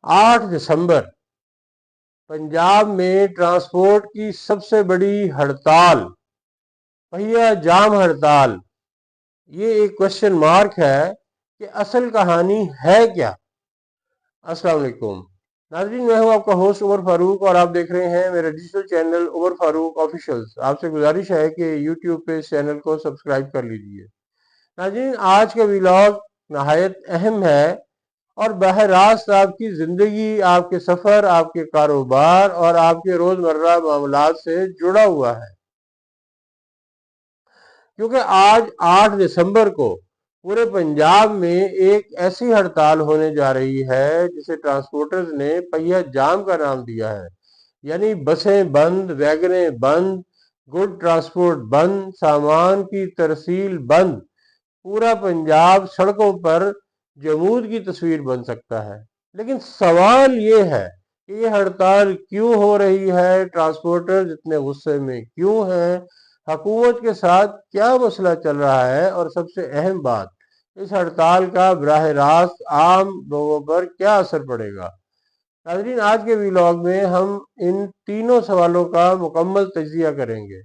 8 دسمبر پنجاب میں ٹرانسپورٹ کی سب سے بڑی ہڑتال، پہیا جام ہڑتال۔ یہ ایک کوشچن مارک ہے کہ اصل کہانی ہے کیا؟ السلام علیکم ناظرین، میں ہوں آپ کا ہوسٹ عمر فاروق اور آپ دیکھ رہے ہیں میرا ڈیجیٹل چینل عمر فاروق آفیشلز۔ آپ سے گزارش ہے کہ یوٹیوب پہ اس چینل کو سبسکرائب کر لیجئے۔ ناظرین، آج کا ویلاگ نہایت اہم ہے اور براہ راست آپ کی زندگی، آپ کے سفر، آپ کے کاروبار اور آپ کے روزمرہ معاملات سے جڑا ہوا ہے، کیونکہ آج 8 دسمبر کو پورے پنجاب میں ایک ایسی ہڑتال ہونے جا رہی ہے جسے ٹرانسپورٹرز نے پہیا جام کا نام دیا ہے۔ یعنی بسیں بند، ویگنیں بند، گڈ ٹرانسپورٹ بند، سامان کی ترسیل بند، پورا پنجاب سڑکوں پر جمود کی تصویر بن سکتا ہے۔ لیکن سوال یہ ہے کہ یہ ہڑتال کیوں ہو رہی ہے؟ ٹرانسپورٹرز اتنے غصے میں کیوں ہیں؟ حکومت کے ساتھ کیا مسئلہ چل رہا ہے؟ اور سب سے اہم بات، اس ہڑتال کا براہ راست عام لوگوں پر کیا اثر پڑے گا؟ ناظرین، آج کے ویلاگ میں ہم ان تینوں سوالوں کا مکمل تجزیہ کریں گے۔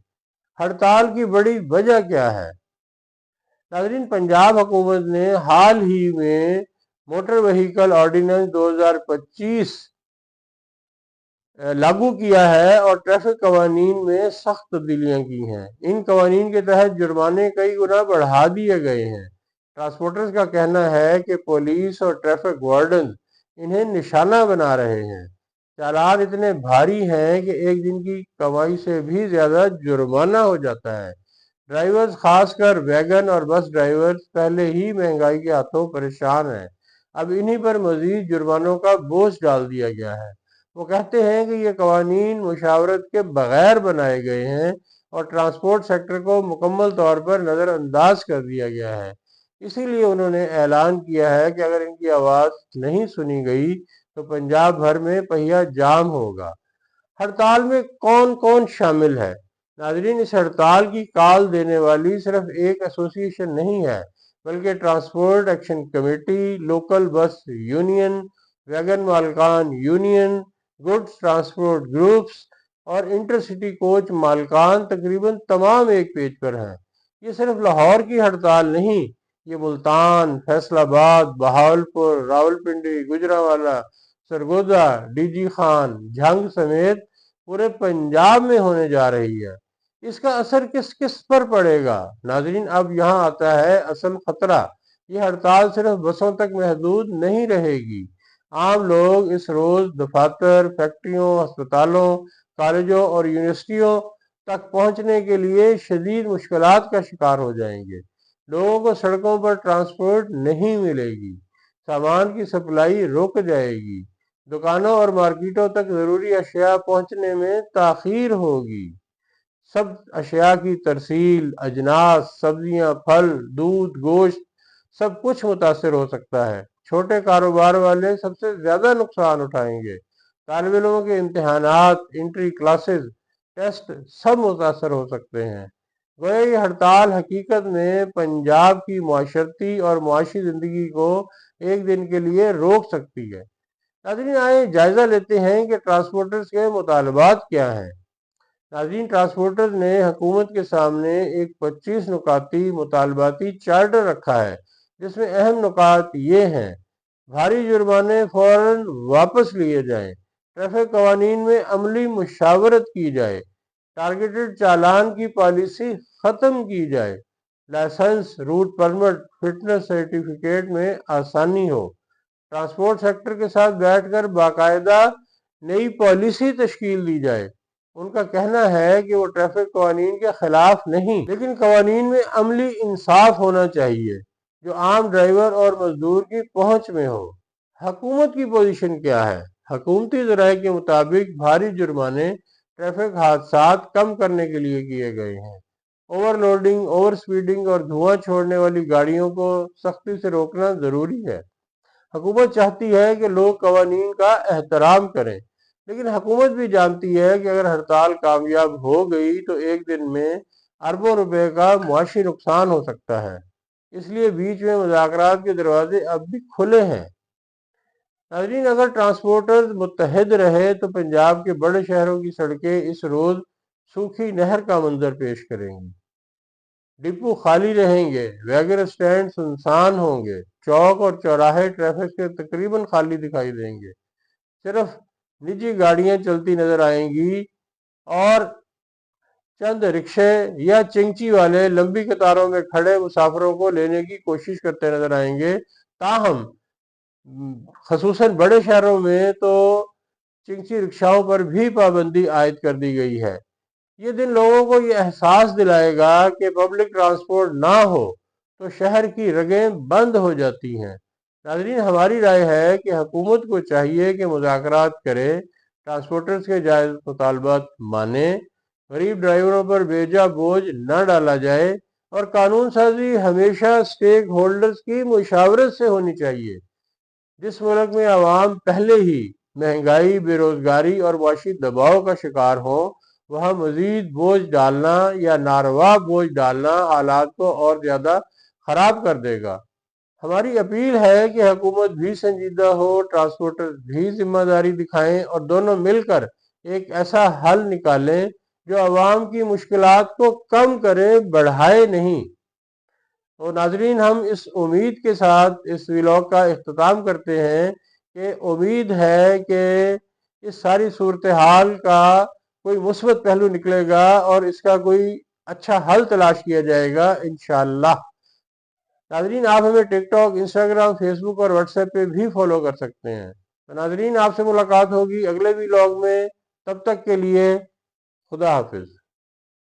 ہڑتال کی بڑی وجہ کیا ہے؟ ناظرین، پنجاب حکومت نے حال ہی میں موٹر وہیکل آرڈیننس 2025 لاگو کیا ہے اور ٹریفک قوانین میں سخت تبدیلیاں کی ہیں۔ ان قوانین کے تحت جرمانے کئی گنا بڑھا دیے گئے ہیں۔ ٹرانسپورٹرز کا کہنا ہے کہ پولیس اور ٹریفک وارڈنز انہیں نشانہ بنا رہے ہیں۔ چالان اتنے بھاری ہیں کہ ایک دن کی کمائی سے بھی زیادہ جرمانہ ہو جاتا ہے۔ ڈرائیورز، خاص کر ویگن اور بس ڈرائیورز، پہلے ہی مہنگائی کے ہاتھوں پریشان ہیں، اب انہی پر مزید جرمانوں کا بوجھ ڈال دیا گیا ہے۔ وہ کہتے ہیں کہ یہ قوانین مشاورت کے بغیر بنائے گئے ہیں اور ٹرانسپورٹ سیکٹر کو مکمل طور پر نظر انداز کر دیا گیا ہے۔ اسی لیے انہوں نے اعلان کیا ہے کہ اگر ان کی آواز نہیں سنی گئی تو پنجاب بھر میں پہیا جام ہوگا۔ ہڑتال میں کون کون شامل ہے؟ ناظرین، اس ہڑتال کی کال دینے والی صرف ایک ایسوسی ایشن نہیں ہے، بلکہ ٹرانسپورٹ ایکشن کمیٹی، لوکل بس یونین، ویگن مالکان یونین، گڈز ٹرانسپورٹ گروپس اور انٹرسٹی کوچ مالکان تقریباً تمام ایک پیج پر ہیں۔ یہ صرف لاہور کی ہڑتال نہیں، یہ ملتان، فیصل آباد، بہاولپور، راولپنڈی، گوجرانوالہ، سرگودا، ڈی جی خان، جھنگ سمیت پورے پنجاب میں ہونے جا رہی ہے۔ اس کا اثر کس کس پر پڑے گا؟ ناظرین، اب یہاں آتا ہے اصل خطرہ۔ یہ ہڑتال صرف بسوں تک محدود نہیں رہے گی۔ عام لوگ اس روز دفاتر، فیکٹریوں، ہسپتالوں، کالجوں اور یونیورسٹیوں تک پہنچنے کے لیے شدید مشکلات کا شکار ہو جائیں گے۔ لوگوں کو سڑکوں پر ٹرانسپورٹ نہیں ملے گی، سامان کی سپلائی رک جائے گی، دکانوں اور مارکیٹوں تک ضروری اشیاء پہنچنے میں تاخیر ہوگی، سب اشیاء کی ترسیل، اجناس، سبزیاں، پھل، دودھ، گوشت، سب کچھ متاثر ہو سکتا ہے۔ چھوٹے کاروبار والے سب سے زیادہ نقصان اٹھائیں گے۔ طالب علموں کے امتحانات، انٹری کلاسز، ٹیسٹ سب متاثر ہو سکتے ہیں۔ گویا یہ ہڑتال حقیقت میں پنجاب کی معاشرتی اور معاشی زندگی کو ایک دن کے لیے روک سکتی ہے۔ ناظرین، آئے جائزہ لیتے ہیں کہ ٹرانسپورٹرز کے مطالبات کیا ہیں۔ ناظرین، ٹرانسپورٹرز نے حکومت کے سامنے ایک 25 نکاتی مطالباتی چارٹر رکھا ہے، جس میں اہم نکات یہ ہیں: بھاری جرمانے فوراً واپس لیے جائیں، ٹریفک قوانین میں عملی مشاورت کی جائے، ٹارگیٹڈ چالان کی پالیسی ختم کی جائے، licence, route permit, fitness certificate میں آسانی ہو، ٹرانسپورٹ سیکٹر کے ساتھ بیٹھ کر باقاعدہ نئی پالیسی تشکیل دی جائے۔ ان کا کہنا ہے کہ وہ ٹریفک قوانین کے خلاف نہیں، لیکن قوانین میں عملی انصاف ہونا چاہیے جو عام ڈرائیور اور مزدور کی پہنچ میں ہو۔ حکومت کی پوزیشن کیا ہے؟ حکومتی ذرائع کے مطابق بھاری جرمانے ٹریفک حادثات کم کرنے کے لیے کیے گئے ہیں۔ اوور لوڈنگ، اوور سپیڈنگ اور دھواں چھوڑنے والی گاڑیوں کو سختی سے روکنا ضروری ہے۔ حکومت چاہتی ہے کہ لوگ قوانین کا احترام کریں، لیکن حکومت بھی جانتی ہے کہ اگر ہڑتال کامیاب ہو گئی تو ایک دن میں اربوں روپے کا معاشی نقصان ہو سکتا ہے۔ اس لیے بیچ میں مذاکرات کے دروازے اب بھی کھلے ہیں۔ ناظرین، اگر ٹرانسپورٹرز متحد رہے تو پنجاب کے بڑے شہروں کی سڑکیں اس روز سوکھی نہر کا منظر پیش کریں گی۔ ڈپو خالی رہیں گے، ویگن سٹینڈ سنسان ہوں گے، چوک اور چوراہے ٹریفک سے تقریباً خالی دکھائی دیں گے۔ صرف نجی گاڑیاں چلتی نظر آئیں گی اور چند رکشے یا چنگچی والے لمبی قطاروں میں کھڑے مسافروں کو لینے کی کوشش کرتے نظر آئیں گے۔ تاہم خصوصاً بڑے شہروں میں تو چنگچی رکشاؤں پر بھی پابندی عائد کر دی گئی ہے۔ یہ دن لوگوں کو یہ احساس دلائے گا کہ پبلک ٹرانسپورٹ نہ ہو تو شہر کی رگیں بند ہو جاتی ہیں۔ ناظرین، ہماری رائے ہے کہ حکومت کو چاہیے کہ مذاکرات کرے، ٹرانسپورٹرز کے جائز مطالبات مانے، غریب ڈرائیوروں پر بیجا بوجھ نہ ڈالا جائے، اور قانون سازی ہمیشہ سٹیک ہولڈرز کی مشاورت سے ہونی چاہیے۔ جس ملک میں عوام پہلے ہی مہنگائی، بے روزگاری اور معاشی دباؤ کا شکار ہوں، وہاں مزید بوجھ ڈالنا یا ناروا بوجھ ڈالنا حالات کو اور زیادہ خراب کر دے گا۔ ہماری اپیل ہے کہ حکومت بھی سنجیدہ ہو، ٹرانسپورٹر بھی ذمہ داری دکھائیں اور دونوں مل کر ایک ایسا حل نکالیں جو عوام کی مشکلات کو کم کرے، بڑھائے نہیں۔ تو ناظرین، ہم اس امید کے ساتھ اس ولاگ کا اختتام کرتے ہیں کہ امید ہے کہ اس ساری صورتحال کا کوئی مثبت پہلو نکلے گا اور اس کا کوئی اچھا حل تلاش کیا جائے گا انشاءاللہ۔ ناظرین، آپ ہمیں ٹک ٹاک، انسٹاگرام، فیس بک اور واٹس ایپ پہ بھی فالو کر سکتے ہیں۔ تو ناظرین، آپ سے ملاقات ہوگی اگلے ولاگ میں، تب تک کے لیے خدا حافظ۔